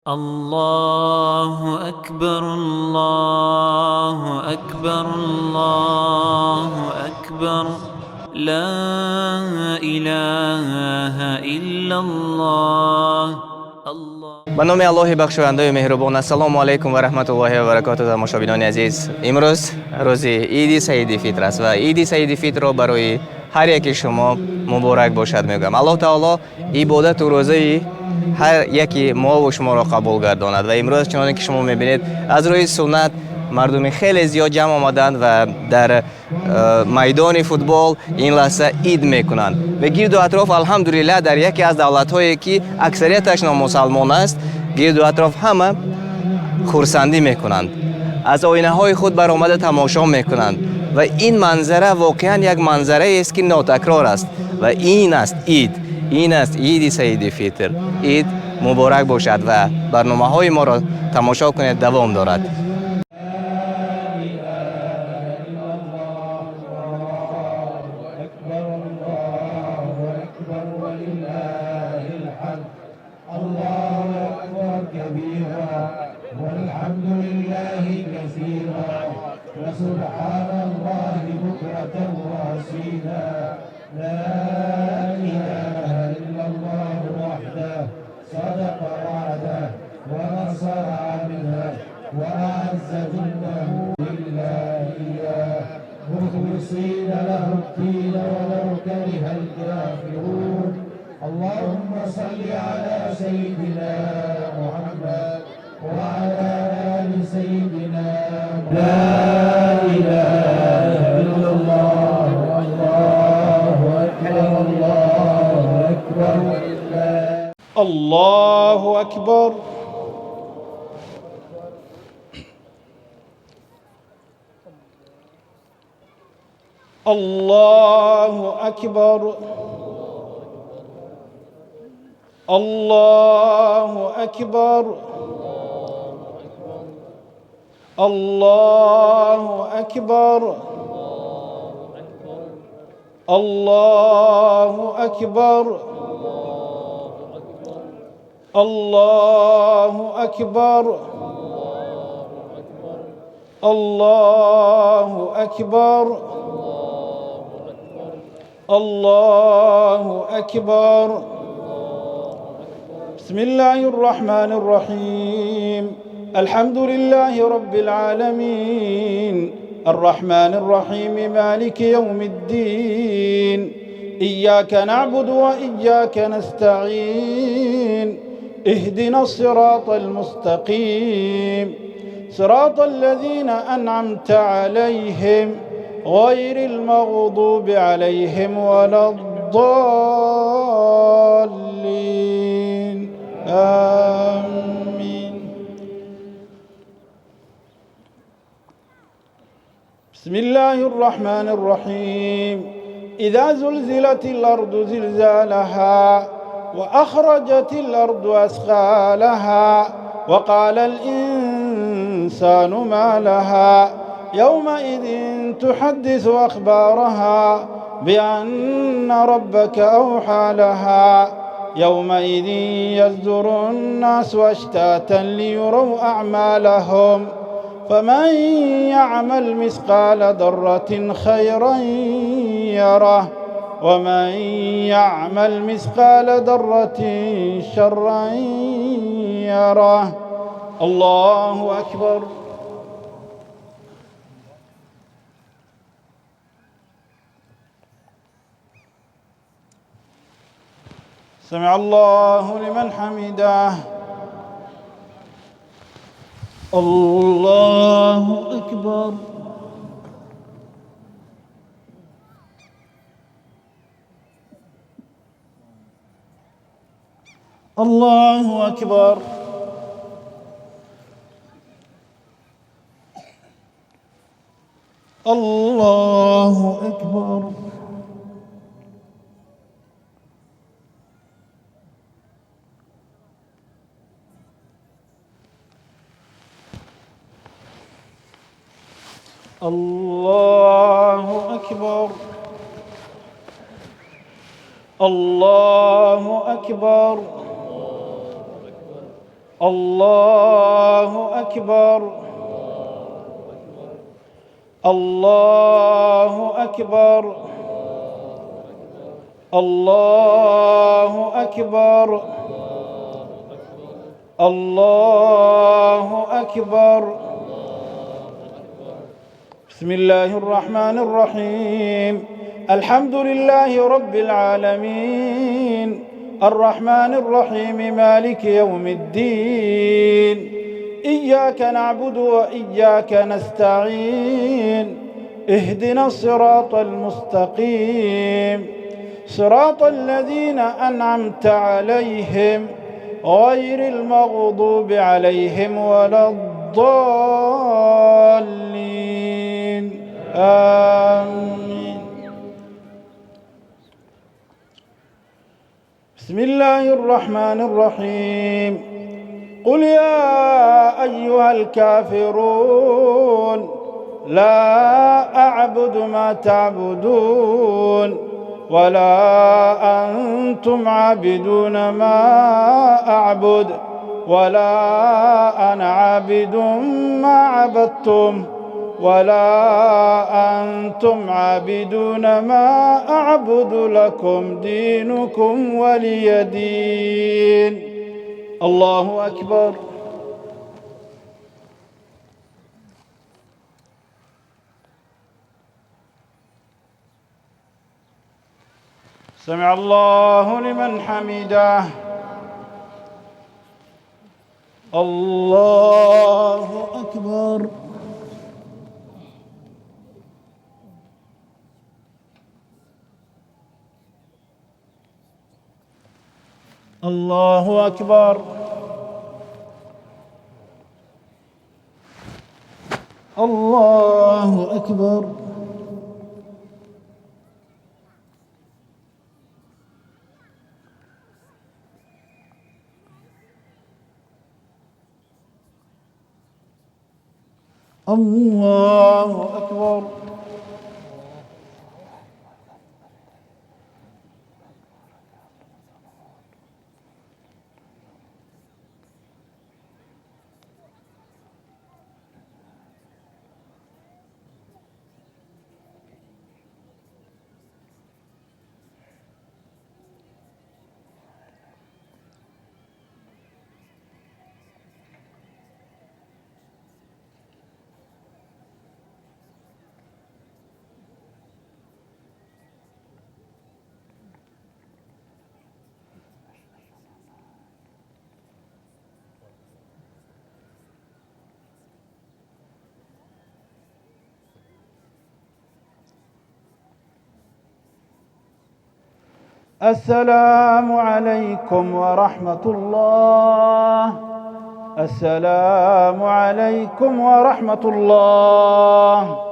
الله أكبر الله أكبر الله أكبر لا إله إلا الله. با نام الله بخشاینده و مهربان. السلام علیکم و رحمت الله و برکاته. تماشابینان عزیز، امروز روز عید سعید فطر است و عید سعید فطر را برای هر یکی شما مبارک باشد میگم. الله تعالی عبادت و روزه هر یکی ما و شما را قبول گرداند. و امروز چنانکه که شما میبینید از روی سنت مردم خیلی زیاد جمع آمدند و در میدان فوتبال این لحظه عید میکنند و گرد و اطراف الحمدلله در یکی از دولت‌هایی که اکثریتش نامسلمان است گرد و اطراف همه خرسندی میکنند، از آینه های خود برآمده تماشا میکنند و این منظره واقعا یک منظره است که ناتکرار است و این است عید. این است عید سعید فطر. عید مبارک باشد و برنامه های ما را تماشا کنید، دوام دارد. والحمد لله كثيرا وسبحان الله بكرة وأصيلا لا إله إلا الله وحده صدق وعده ونصر عبده وأعز جنده إلا إياه مخلصين له الدين ولو كره الكافرون. اللهم صل على سيدنا محمد وعلى آل سيدنا لا إله إلا الله. الله أكبر الله أكبر الله أكبر. الله أكبر. الله أكبر. الله أكبر. الله أكبر. الله أكبر. الله أكبر. الله أكبر. بسم الله الرحمن الرحيم. الحمد لله رب العالمين الرحمن الرحيم مالك يوم الدين إياك نعبد وإياك نستعين اهدنا الصراط المستقيم صراط الذين أنعمت عليهم غير المغضوب عليهم ولا الضالين آمين. بسم الله الرحمن الرحيم. إذا زلزلت الأرض زلزالها وأخرجت الأرض أثقالها وقال الإنسان ما لها يومئذ تحدث أخبارها بأن ربك أوحى لها يومئذ يصدر الناس أشتاتا ليروا أعمالهم فمن يعمل مثقال ذرة خيرا يره ومن يعمل مثقال ذرة شرا يره. الله أكبر. سمع الله لمن حمده. الله أكبر. الله أكبر. الله أكبر. الله أكبر. الله أكبر. الله أكبر الله أكبر الله أكبر الله أكبر. بسم الله الرحمن الرحيم. الحمد لله رب العالمين الرحمن الرحيم مالك يوم الدين. إياك نعبد وإياك نستعين. اهدنا الصراط المستقيم صراط الذين أنعمت عليهم غير المغضوب عليهم ولا الضالين آمين. بسم الله الرحمن الرحيم. قل يا أيها الكافرون لا أعبد ما تعبدون ولا أنتم عابدون ما أعبد ولا أنا عابد ما عبدتم ولا أنتم عابدون ما أعبد لكم دينكم ولي دين. الله أكبر. سمع الله لمن حمده. الله أكبر. الله أكبر. الله أكبر. الله أكبر. السلام عليكم ورحمة الله. السلام عليكم ورحمة الله.